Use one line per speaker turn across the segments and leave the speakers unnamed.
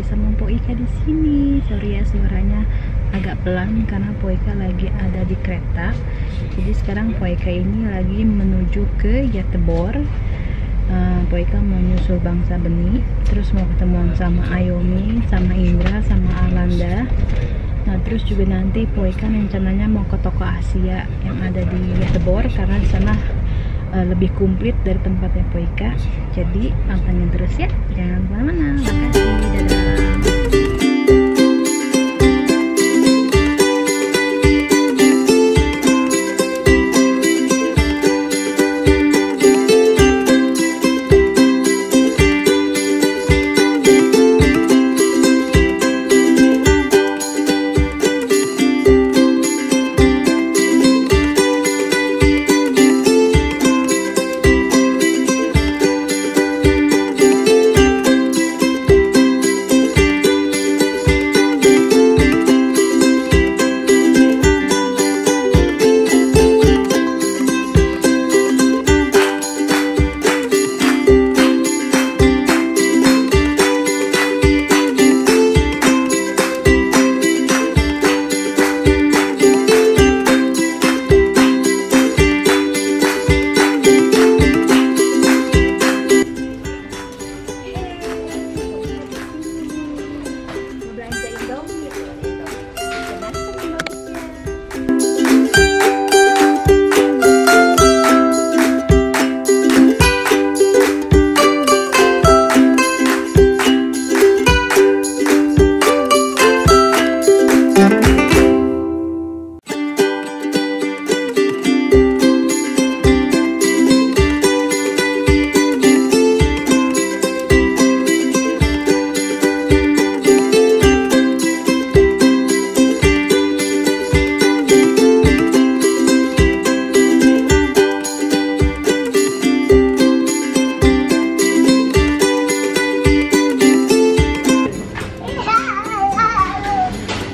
lagi sama Poika di sini. Sorry ya suaranya agak pelan karena Poika lagi ada di kereta. Jadi sekarang Poika ini lagi menuju ke Göteborg. Poika mau nyusul Bangsa Benih, terus mau ketemuan sama Ayomi, sama Indra, sama Arlanda. Nah terus juga nanti Poika rencananya mau ke toko Asia yang ada di Göteborg karena di sana lebih komplit dari tempatnya Poika. Jadi pantengin terus ya, jangan kemana-mana. Makasih, dadah.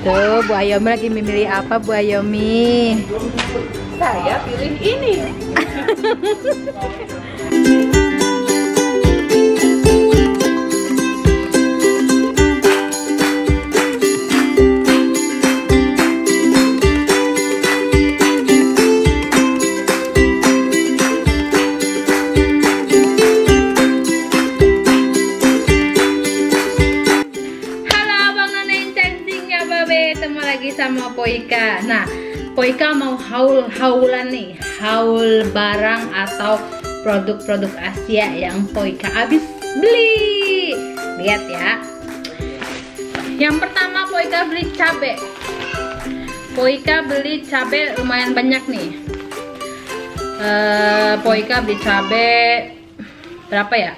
Tuh, Bu Ayomi lagi memilih apa, Bu Ayomi?
Saya pilih ini.
Ketemu lagi sama Poika. Nah, Poika mau haul-haulan nih, haul barang atau produk-produk Asia yang Poika habis beli. Lihat ya. Yang pertama Poika beli cabai. Poika beli cabai lumayan banyak nih. Poika beli cabai berapa ya?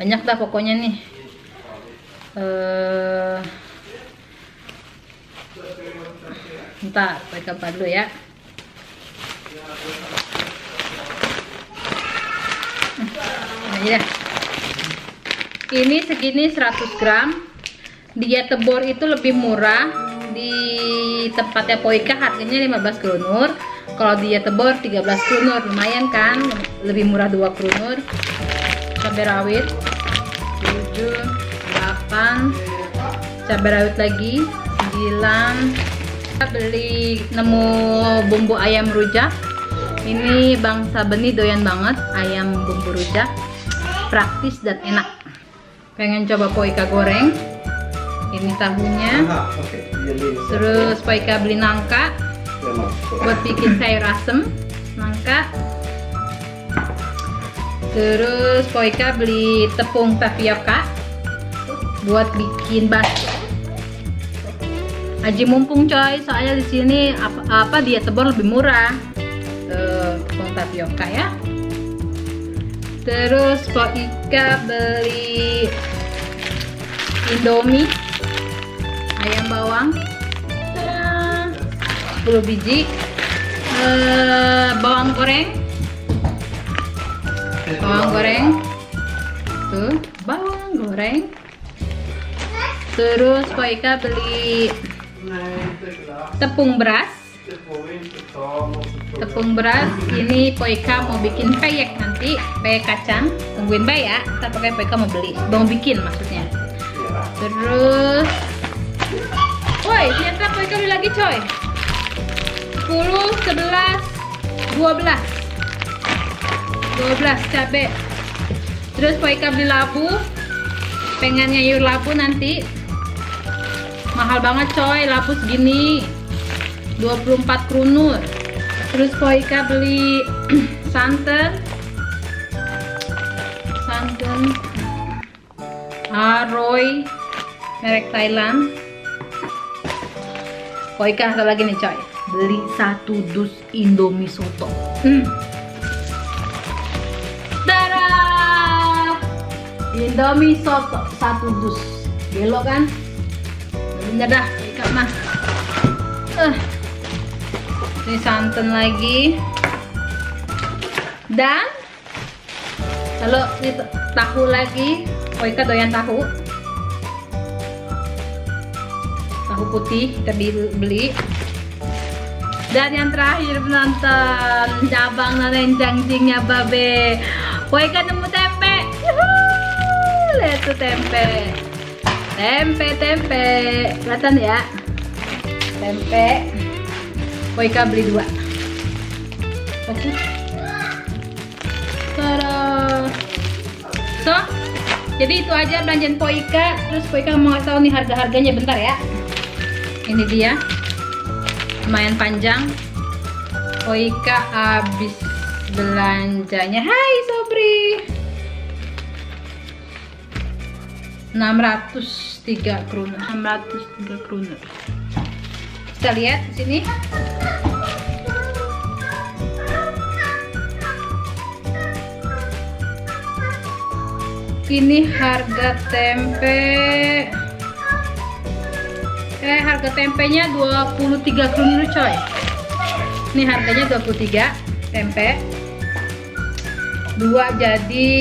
Banyak dah pokoknya nih. Bentar, Poika buka dulu ya. Ini dah. Ini segini 100 gram. Di Göteborg itu lebih murah. Di tempatnya Poika harganya 15 kronor. Kalau di Göteborg 13 kronor, lumayan kan? Lebih murah 2 kronor. Cabai rawit 7, 8. Cabai rawit lagi 9. Beli nemu bumbu ayam rujak. Ini Bangsa Benih doyan banget ayam bumbu rujak, praktis dan enak. Pengen coba Poika goreng. Ini tahunya. Terus Poika beli nangka buat bikin sayur asem, nangka. Terus Poika beli tepung tapioka buat bikin bakso. Aji mumpung coy, soalnya di sini apa di Göteborg lebih murah. Tepung tapioka ya. Terus Poika beli Indomie ayam bawang 10 biji. Bawang goreng tuh, bawang goreng. Terus Poika beli tepung beras. Ini Poika mau bikin peyek nanti, peyek kacang. Tungguin Bay ya, ntar pakai Poika mau bikin maksudnya. Terus woi, ternyata Poika beli lagi coy. 10, 11, 12 cabe. Terus Poika beli labu. Pengen nyayur labu nanti. Mahal banget coy, labu segini 24 krunur. Terus Poika beli santan Aroy merek Thailand. Poika satu lagi nih coy, beli 1 dus Indomie soto. Tada, Indomie soto 1 dus. Gelo kan? Belinya dah Poika mah. Ini santan lagi. Dan lalu ini tahu lagi. Poika doyan tahu putih kita beli. Dan yang terakhir penonton, cabang nalen jangcingnya babe, Poika nemu tempe. Lihat tuh tempe, kelihatan ya tempe. Poika beli 2. Oke. So, jadi itu aja belanjaan Poika. Terus Poika mau ngasih tahu nih harga-harganya, bentar ya. Ini dia, lumayan panjang. Poika habis belanjanya. Hai Sobri. 603 kroner. Kita lihat di sini. Ini harga tempe. Harga tempenya 23 kroner coy. Ini harganya 23 tempe. 2 jadi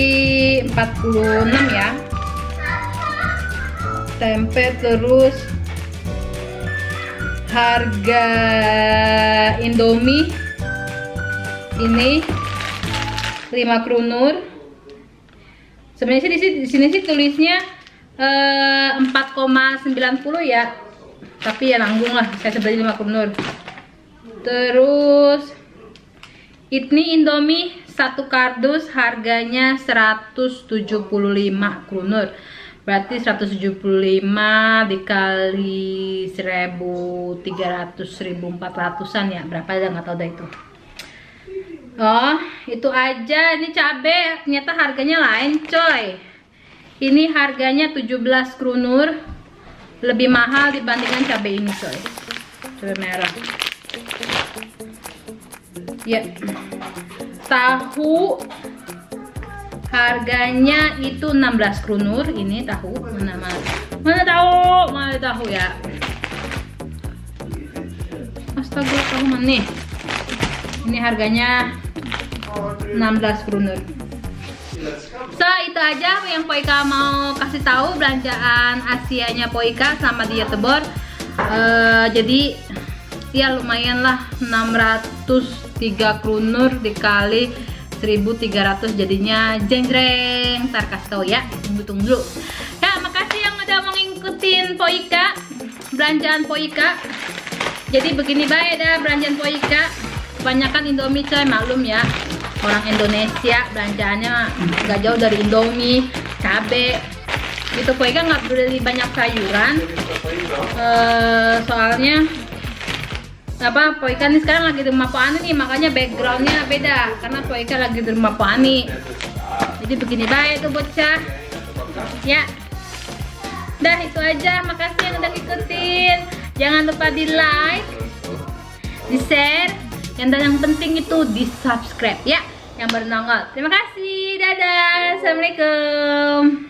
46 ya. Tempe. Terus harga Indomie ini 5 kroner. Sebenarnya di sini sih tulisnya 4,90 ya. Tapi ya nanggung lah, saya sebenarnya 5 kroner. Terus ini Indomie 1 kardus harganya 175 kroner. Berarti 175 dikali 1.300, 1.400-an ya. Berapa aja nggak tahu dah itu. Oh, itu aja. Ini cabe ternyata harganya lain coy. Ini harganya 17 kroner. Lebih mahal dibandingkan cabe ini coy. Cabe merah. Ya. Tahu harganya itu 16 kroner. Ini tahu. Mana tahu ya. Astaga, tahu mana nih? Ini harganya 16 kroner. So, itu aja yang Poika mau kasih tahu belanjaan Asianya Poika sama dia tebor. Jadi ya lumayan lah, 603 kroner dikali 1.300 jadinya jeng-jeng. Ntar kasih tahu ya, tunggu dulu. Ya, makasih yang udah mau ngikutin Poika, belanjaan Poika. Jadi begini baik dah belanjaan Poika. Kebanyakan Indomie coy, maklum ya. Orang Indonesia belanjaannya nggak jauh dari Indomie, cabe. Gitu Poika nggak beli banyak sayuran. Soalnya apa, Poika nih sekarang lagi di rumah Po Ani nih, makanya backgroundnya beda karena Poika lagi di rumah Po Ani. Jadi begini baik tuh bocah. Ya. Dah itu aja, makasih yang udah ngikutin. Jangan lupa di like, di share, dan yang penting itu di subscribe ya, yang baru nongol. Terima kasih, dadah, assalamualaikum.